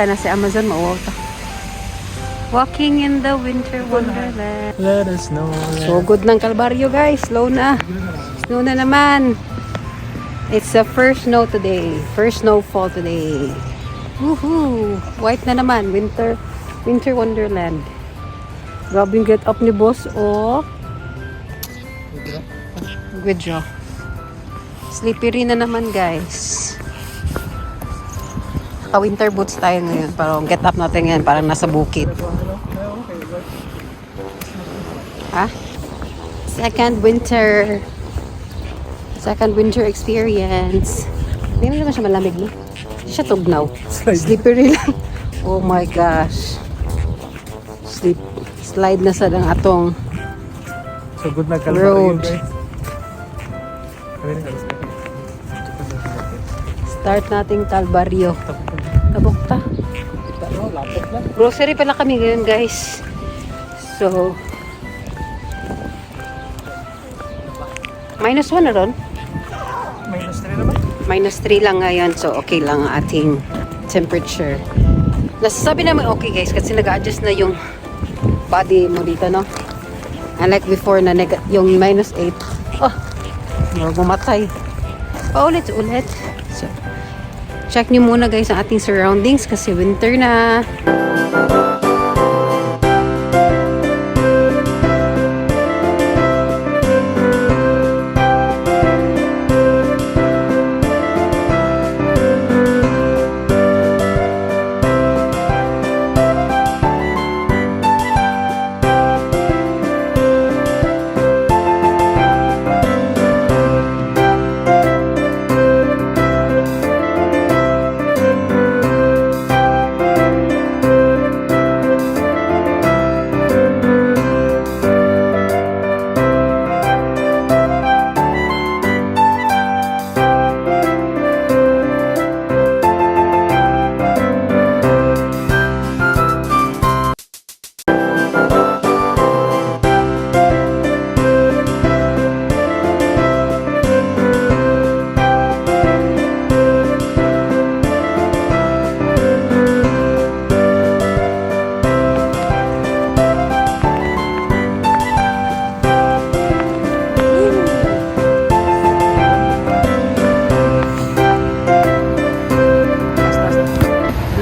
ka na si Amazon, mauwaw to. Walking in the winter wonderland. Let us know. So good ng Kalbaryo guys. Slow na. Snow na naman. It's the first snow today. First snowfall today. Woohoo! White na naman. Winter wonderland. Grabe yung get up ni boss. Oh. Withdraw. Slippery na naman guys. Naka-winter boots tayo ngayon. Parang get up natin ngayon. Parang nasa bukid. Ha? Second winter experience. Hindi naman siya malamig, no? Hindi siya tugnaw. Slippery lang. Oh my gosh. Slide na sa ng atong So good na road. Start nating Kalbaryo. Tabok ta. Grocery pala kami ngayon guys. So -1 na ron. -3 naman. -3 lang ngayon. So okay lang ang ating temperature. Nasasabi naman okay guys kasi nag-adjust na yung body mo dito, no? Unlike before na yung -8. Oh, mamatay. Paulit. So, check nyo muna guys ang ating surroundings kasi winter na.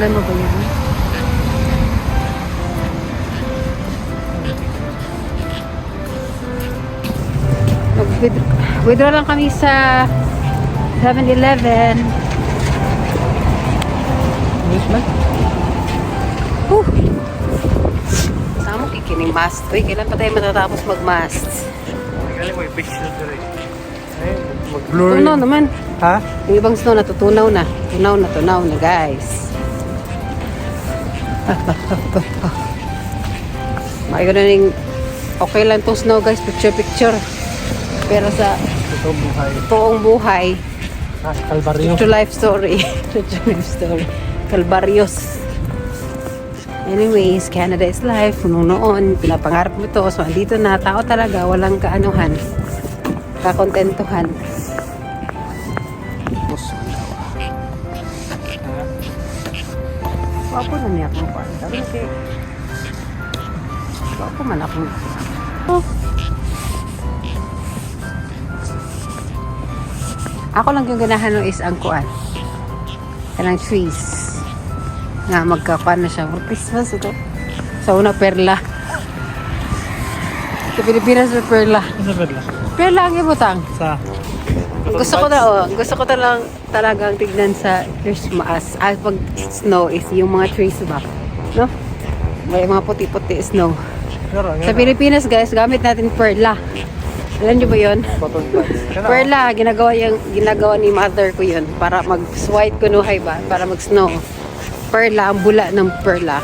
Alam mo ba yan? Withdraw lang kami sa 7-Eleven. Saan mo kikining mast? Uy, kailan pa tayo matatapos mag-mast? Galing mo i-picture ko rin. Mag-blur. Tunaw naman. Ha? Yung ibang snow natutunaw na. Tunaw na guys. Mayroon okay lang tong snow guys, picture. Pero sa toong buhay, Kalbaryo. true life story. Kalbaryos. Anyways, Canada is life. Noon, pinapangarap mo ito. So, andito na, tao talaga, walang kaanuhan. Kakontentuhan. Wapo na niya akong panda. Okay. Wapo man akong. Oh. Ako lang yung ganahan no is ang kuan. Kanang trees. Nga magkakuan na siya for Christmas ito. Sa una perla. Sa Pilipinas na perla. Ano ba lang? Perla ang ibutang. Sa Gusto ko talagang tignan sa Christmas. Pag snow is yung mga trees ba? No? May mga puti-puti snow. Sa Pilipinas guys, gamit natin perla. Alam niyo ba yun? Perla, ginagawa ni mother ko yun. Para mag-white kunuhay ba? Para mag-snow. Perla, ang bula ng perla.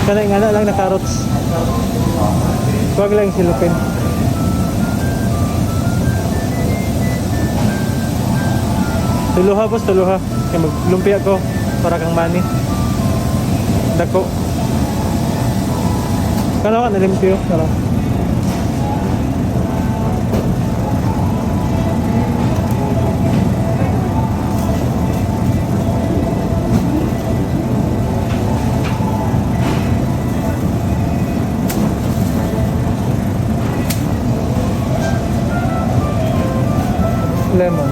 Kanay nga na lang na carrots. Huwag lang silupin. Tuluha boss, tuluha. Kaya maglumpia ko para kang mani. Dako. Kano ka nalimpyo? Kano? Lemon.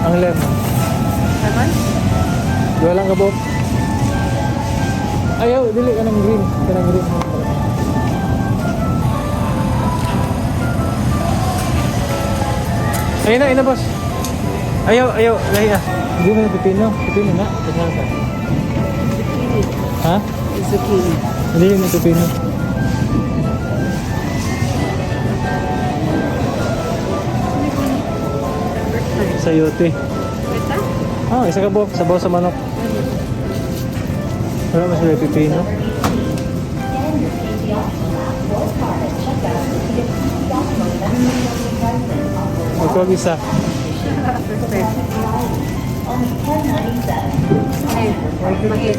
Ang lemon. Naman? Dua lang ka, Bob. Ayaw, dili ka ng green. Ka ng green. Ayun na, boss. Ayaw, lahi na. Hindi mo yung pipino. Pipino na. Pipino ka. Zucchini. Ha? Zucchini. Hindi yung pipino. Sayote. Ito? Ah, isa ka, Bob. Sabaw sa manok. Wala mas may pipino. Magkawag isa. Perfect.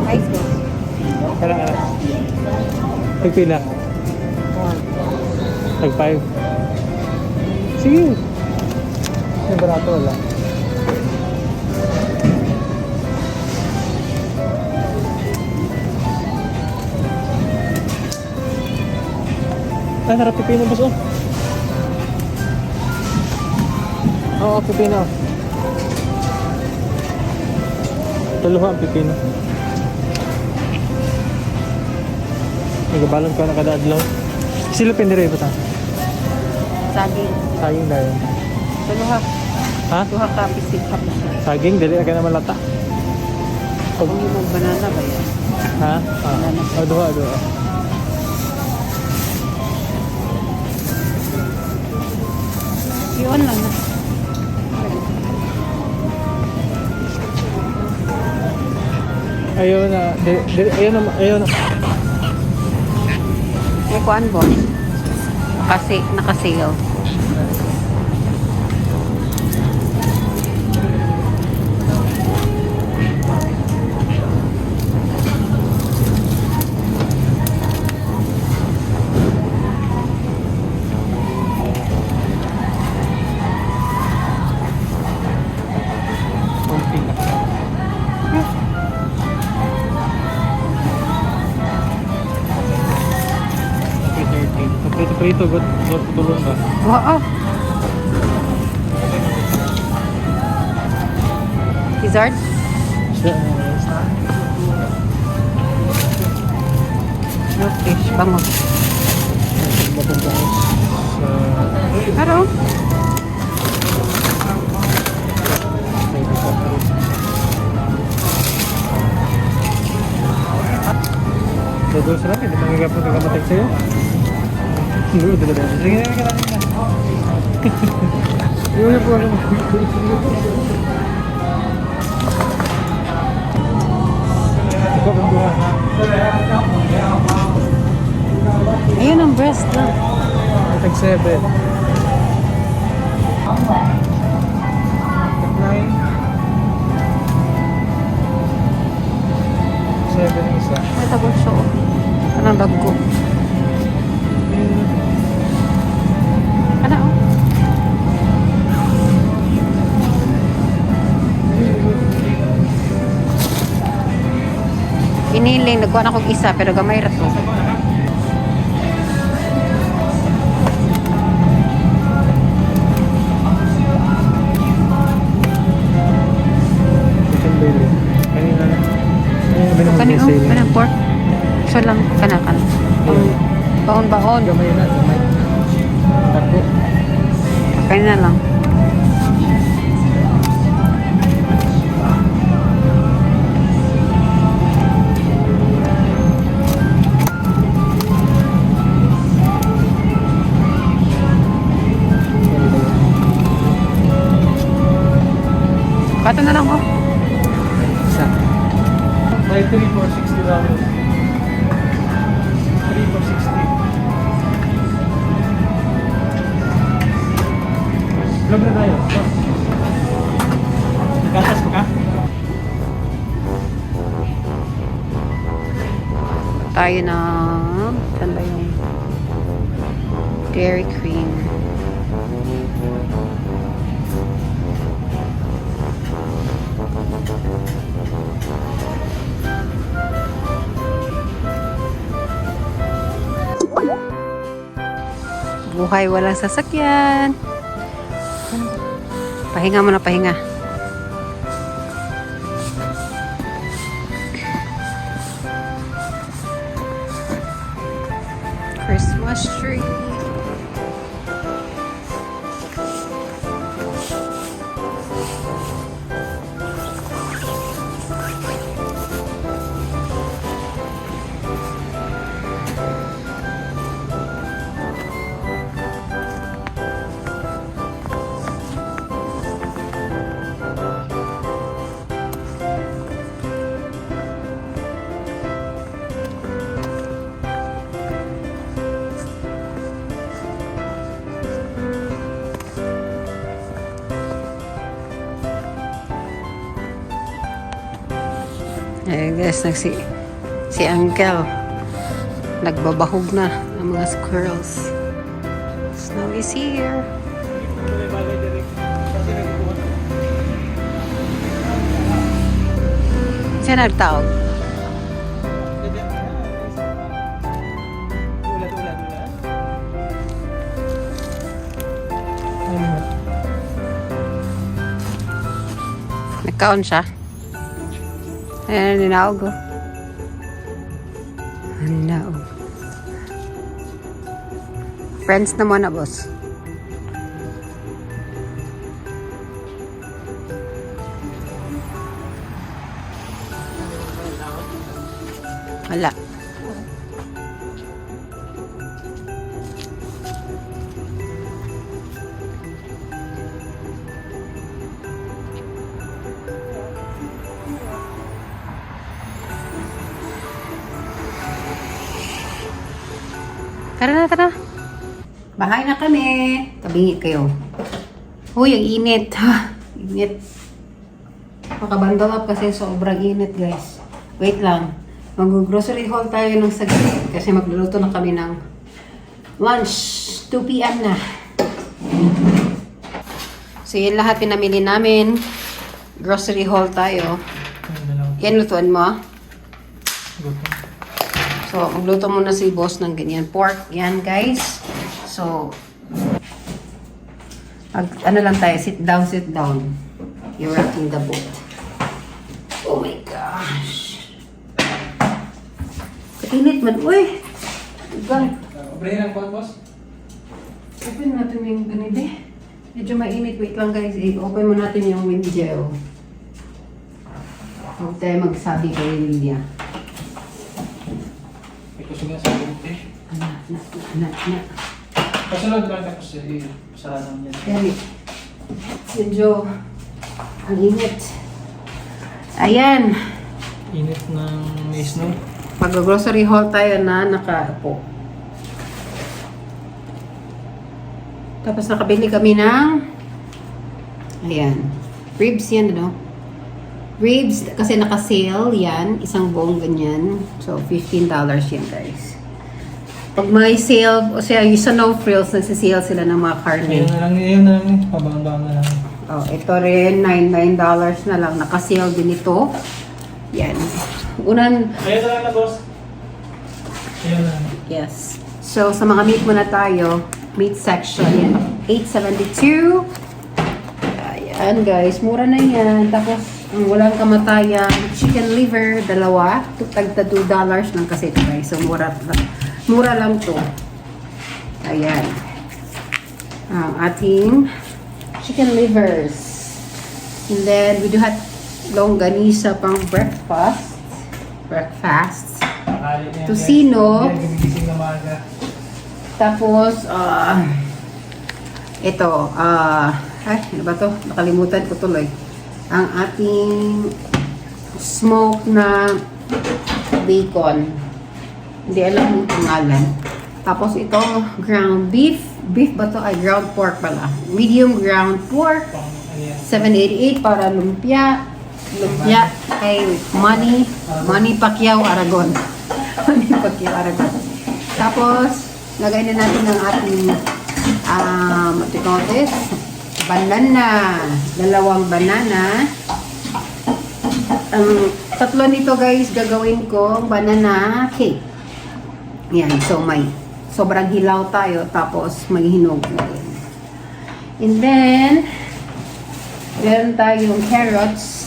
Mais boss. Kala. Pagpila. Tag 5. Sige. May barato wala. Ay, harap pipino boss oh. Oo, pipino. Taluha ang pipino. Nagabalon ko na kada adlaw. Silupin dire ba ta? Saging. Saging dahil. Tuluha. Ha? Tuha ka pisik ka pa siya. Saging dali ka naman lata. Kung yung banana ba yan? Ha? Ah. Oh, duha. Yun lang na. Ayaw na. Ayaw na. May kuan boss. Kasi nakasigaw. Prito, ba't tulong ka? Oo. Lizard? No fish. Bango. Pero? Dodos lang, hindi mangyagapon ka kamatay sa'yo. Sige, sige na. Yun po ako. Ikaw ang buha. Ayun ang breast na. Tag 7. Tag 9. 7 ang isa. May tabos siya. Anong bag ko? Ano? Iniling, nagkuha na kong isa pero gamay rato. Chicken belly. Kanina na. Kanino? Kanang pork? So lang, kanakan. Baon-baon. Gamay na, gamay. Tako. Kanina lang. ramen. 3 for 60. Vlog na tayo. Nagkatas pa ka? Tayo na, saan ba yung Dairy Queen? Buhay walang sasakyan. Pahinga muna, pahinga. Christmas tree. Ayan guys, si Uncle nagbabahog na ng mga squirrels. Snow is here. Siya nagtawag. Nagkaon siya. Ayan, ninaog. Ninaog. Friends naman na, boss. Wala. Tara na, tara. Bahay na kami. Tabingi kayo. Uy, ang init. Ha, init. Makabandal up kasi sobrang init, guys. Wait lang. Mag-grocery haul tayo ng saglit kasi magluluto na kami ng lunch. 2 p.m. na. So, yun lahat pinamili namin. Grocery haul tayo. Yan, lutuan mo. So, magluto muna si boss ng ganyan. Pork, yan guys. So, ano lang tayo, sit down, sit down. You're rocking the boat. Oh my gosh. Kainit man, uy. Iba. Obrahin ang kuwan, boss? Open natin yung ganito. Medyo mainit. Wait lang guys. Open mo natin yung window. Huwag tayo magsabi kay Lilia. Ito siya sa bunti. Na. Pasunod lang tapos sarado niya. Kaya, medyo ang init. Ayan. Init ng may snow. Mag-grocery haul tayo na nakaupo. Tapos nakabili kami ng ayan. Ribs yan, ano? Ribs, kasi naka-sale yan. Isang buong ganyan. So, $15 yan, guys. Pag may sale, o siya, yung sa No Frills, nagsisale sila ng mga karne. Yun na lang. Pabang-bang na lang. Oh, ito rin, $9 na lang. Naka-sale din ito. Yan. Ayun na lang na, boss. Ayun na lang. Yes. So, sa mga meat muna tayo. Meat section. Yan. $8.72. Ayan, guys. Mura na yan. Tapos, ang walang kamatayan, chicken liver, dalawa. Tagta $2 lang kasi ito, guys. So, mura lang to. Ayan. Ang ating chicken livers. And then, we do have longganisa pang breakfast. Tocino. Tapos, ito, ano ba to? Nakalimutan ko tuloy. Ang ating smoke na bacon. Hindi alam yung pangalan. Tapos ito, ground beef. Beef ba to? Ay, ground pork pala. Medium ground pork. 788 para lumpia. Lumpia kay Manny Pacquiao Aragon. Manny Pacquiao Aragon. Tapos, lagay na natin ang ating matikotes. Banana. 2 banana. Ang tatlo nito guys, gagawin ko banana cake. Yan, so may sobrang hilaw tayo, tapos may hinog na rin. And then, meron tayong carrots.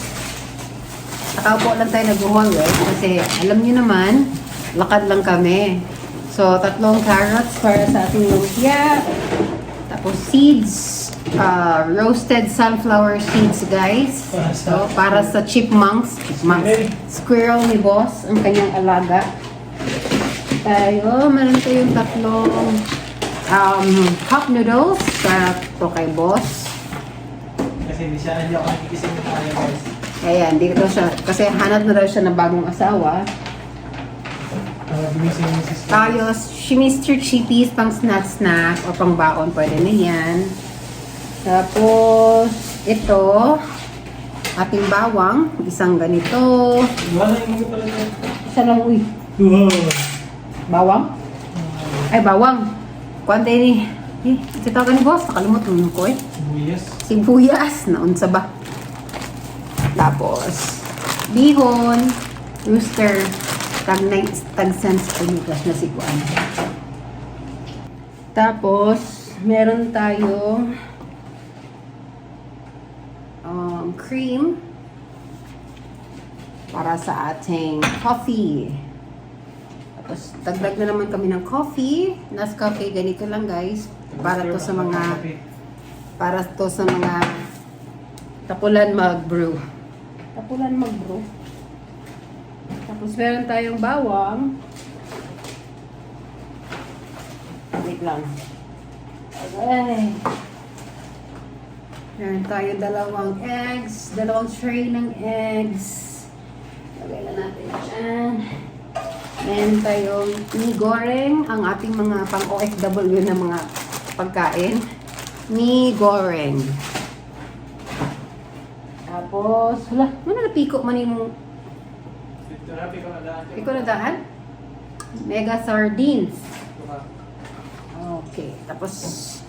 Nakaupo lang tayo nag-haul kasi alam niyo naman, lakad lang kami. So, 3 carrots para sa ating lumpia. Tapos seeds, roasted sunflower seeds guys. So, para sa chipmunks. Squirrel ni boss, ang kanyang alaga. Meron tayong 3 cup noodles para to kay boss. Kasi hindi ako nakikising na kaya guys. Kaya hindi ko siya, kasi hanap na daw siya ng bagong asawa. Tayo, si Mr. Chippies, pang snack o pang baon, pwede na yan. Tapos, ito, ating bawang, isang ganito. Wala yung mga pala niya. Isa lang, uy. Wow. Bawang? Ay, bawang. Kuwante ni. Ito ka ni boss, nakalimutan ko eh. Sibuyas. Sibuyas, naunsa ba? Tapos, bihon, rooster, tag-cents pinigas na sikuan. Tapos, meron tayo cream para sa ating coffee. Tapos, dagdag na naman kami ng coffee. Nescafe, ganito lang guys. Para to sa mga tapulan mag-brew. Tapos meron tayong bawang. Wait lang. Okay. Meron tayo 2 eggs. 2 tray ng eggs. Lagay na natin dyan. Meron tayong mi goreng. Ang ating mga pang OFW na mga pagkain. Mi goreng. Tapos, wala, napiko man yung piko na daan? Mega sardines. Okay. Tapos,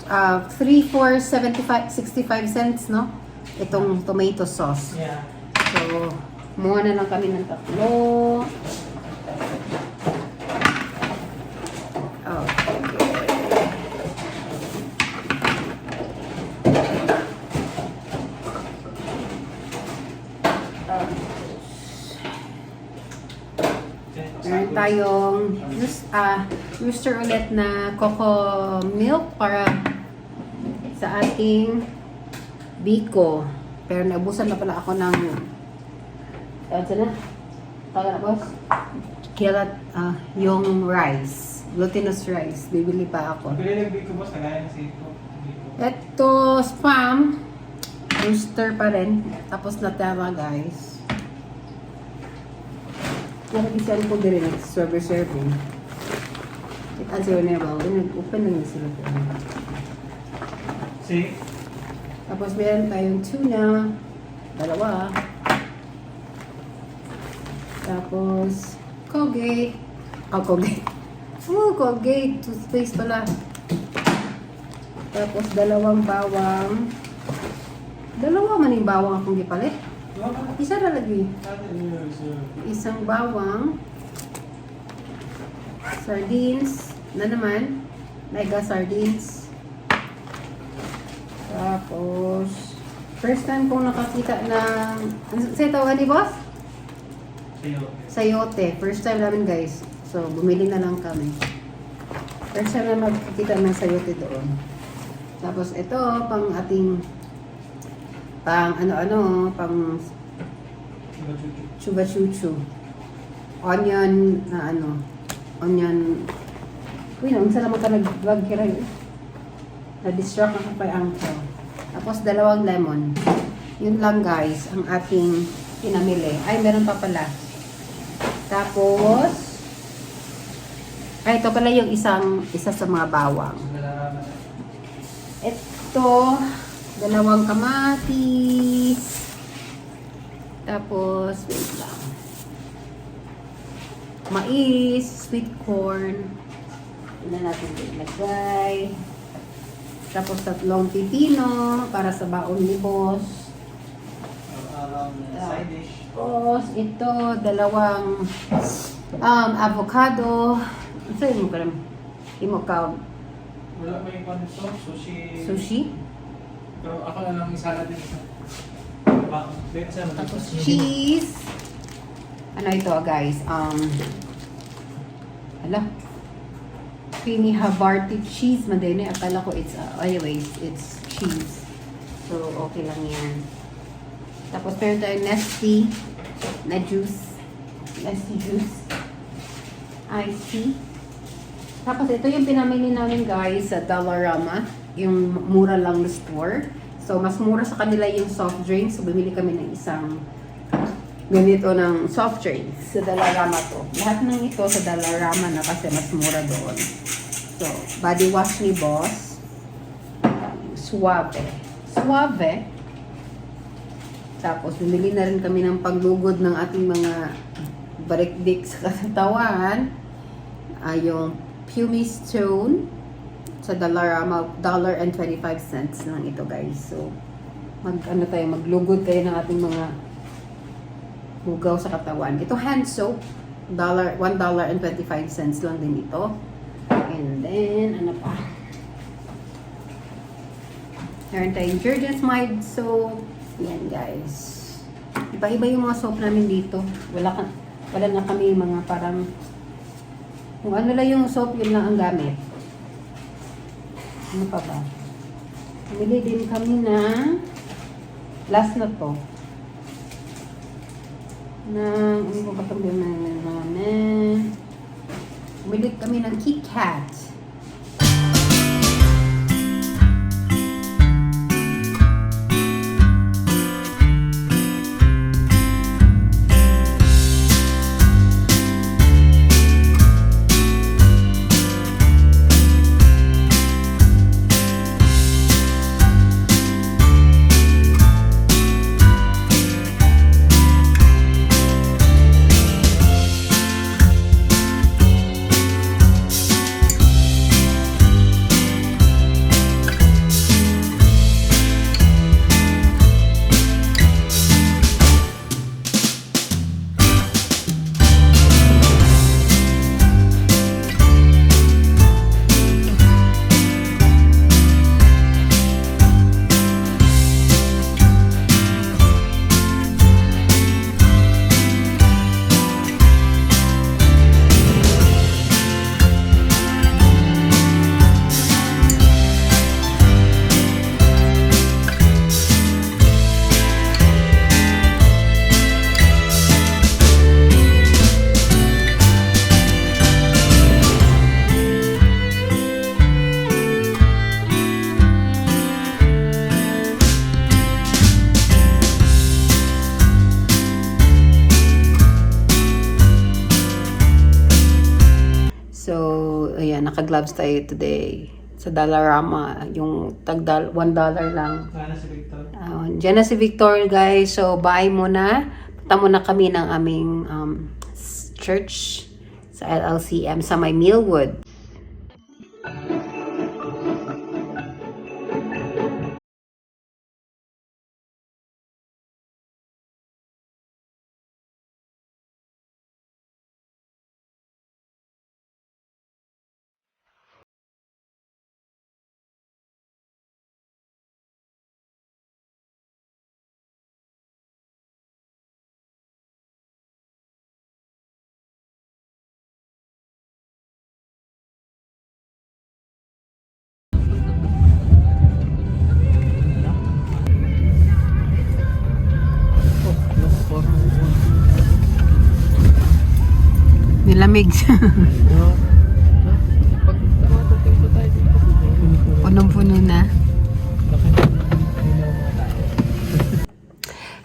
3 for 65 cents, no? Itong tomato sauce. Yeah. So, kumuha na lang kami ng 3. Meron tayong rooster ulit na cocoa milk para sa ating biko. Pero naubusan na pala ako ng saan na? Tawag na boss? Kilat yung rice. Glutinous rice. Bibili pa ako. Pili lang ko boss, nagaya na si ito. Ito, spam. Rooster pa rin. Tapos na tama guys. Yung isa ko din rin, serving. At zero na ba? Nag-open lang yung sila. See? Tapos meron tayong tuna. 2. Tapos, Colgate. Colgate. Colgate. Toothpaste pala. Tapos, 2 bawang. 2 man yung bawang akong gipalit. Isa na lagi. Isang bawang. Sardines. Na naman. Mega sardines. Tapos, first time kong nakakita ng... Sa'yo tawagan ni boss? Sayote. First time namin guys. So, bumili na lang kami. First time na magkikita ng sayote doon. Tapos, ito, pang ating... pang chuba chuchu. Onion onion. Uy, unsa naman ka nag-vlog kira yun? Na-distract ako pa ang ko. Tapos 2 lemon. Yun lang guys, ang ating pinamili. Ay, meron pa pala. Tapos, ito pala yung isa sa mga bawang. Ito, 2 kamatis. Tapos, wait lang. Mais, sweet corn. Ina natin ilagay. Tapos 3 pipino para sa baon ni boss. Side dish. Tapos ito 2 avocado. Ano mo karam? Imo ka Wala may panito, sushi. sushi. Pero ako na lang isa natin isa. Tapos cheese. Ano ito guys? Creamy Havarti cheese. Madene, akala ko it's, anyways, it's cheese. So, okay lang yan. Tapos, meron tayo Nestea na juice. Nestea juice. Iced tea. Tapos, ito yung pinamili namin guys sa Dollarama. Yung mura lang na store. So, mas mura sa kanila yung soft drinks. So, bumili kami ng isang ganito ng soft drinks sa Dollarama to. Lahat ng ito sa Dollarama na kasi mas mura doon. So, body wash ni boss. Suave. Suave. Tapos, bumili na rin kami ng paglugod ng ating mga barikdik sa katawan. Yung Pumice Stone sa Dollarama, $1.25 lang ito guys. So, maglugod tayo ng ating mga hugaw sa katawan. Ito hand soap, $1.25 lang din ito. And then, ano pa? Meron tayong Jergens Mild soap. Yan guys. Iba-iba yung mga soap namin dito. Wala na kami mga parang kung ano lang yung soap, yun lang ang gamit. Ano pa ba? Bumili din kami na last na to. Ano ba itong namin? Bumili kami ng KitKat. Ayan, naka-gloves tayo today. Sa Dollarama, yung $1 lang. Sana si Victor. Diyan na si Victor, guys. So, bye muna. Punta muna kami ng aming church sa LLCM sa may Millwood. Nilamig siya. Punong-puno na.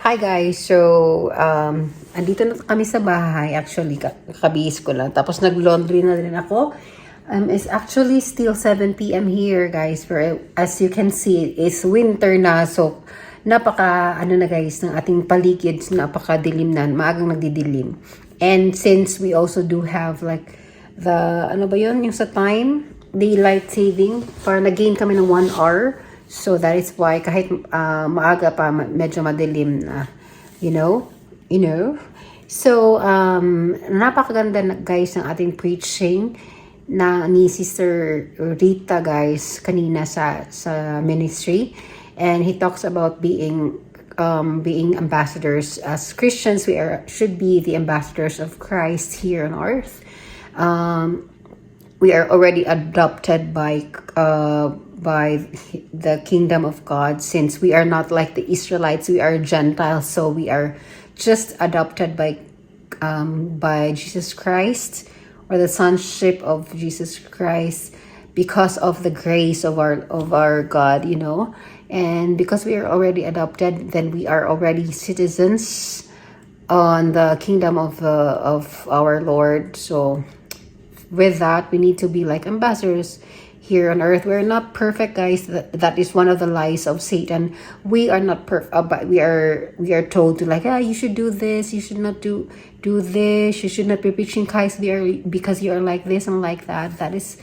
Hi guys, so andito na kami sa bahay. Actually, kakabihis ko lang. Tapos nag-laundry na rin ako. It's actually still 7 p.m. here, guys. Pero as you can see, it's winter na. So, napaka, ano na guys, ng ating paligid, napaka-dilim na. Maagang nagdidilim. And since we also do have like the, ano ba yun, yung sa time, daylight saving, para nag-gain kami ng 1 hour. So, that is why, kahit maaga pa, medyo madilim na. You know? So, napakaganda na, guys, ng ating preaching na ni Sister Rita, guys, kanina sa ministry. And he talks about being ambassadors. As Christians, we should be the ambassadors of Christ here on earth. We are already adopted by the kingdom of God, since we are not like the Israelites, we are Gentiles, so we are just adopted by Jesus Christ, or the sonship of Jesus Christ, because of the grace of our God, you know. And because we are already adopted, then we are already citizens on the kingdom of our Lord. So with that, we need to be like ambassadors here on earth. We're not perfect, guys. That is one of the lies of Satan. We are not perfect, but we are told to like, you should do this, you should not do this, you should not be preaching Christ because you are like this and like that. That is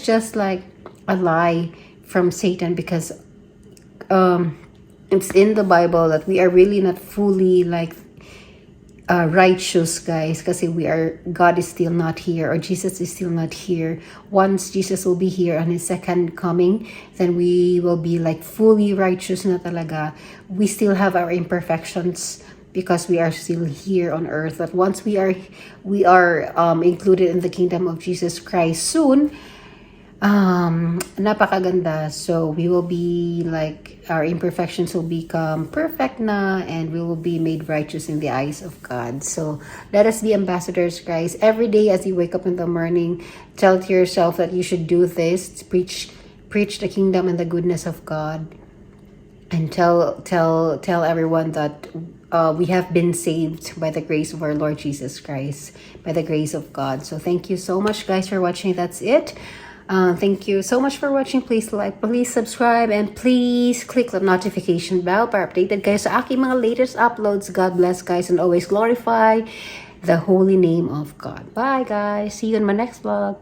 just like a lie from Satan, because it's in the Bible that we are really not fully like righteous, guys, kasi God is still not here, or Jesus is still not here. Once Jesus will be here on his second coming, then we will be like fully righteous na talaga. We still have our imperfections because we are still here on earth. But once we are included in the kingdom of Jesus Christ soon, napakaganda. So we will be like, our imperfections will become perfect na, and we will be made righteous in the eyes of God. So let us be ambassadors, guys. Every day as you wake up in the morning, tell to yourself that you should do this, preach the kingdom and the goodness of God, and tell everyone that we have been saved by the grace of our Lord Jesus Christ, by the grace of God. So thank you so much, guys, for watching. That's it. Thank you so much for watching. Please like, please subscribe, and please click the notification bell para updated kayo sa aking mga latest uploads. God bless, guys, and always glorify the holy name of God. Bye, guys. See you in my next vlog.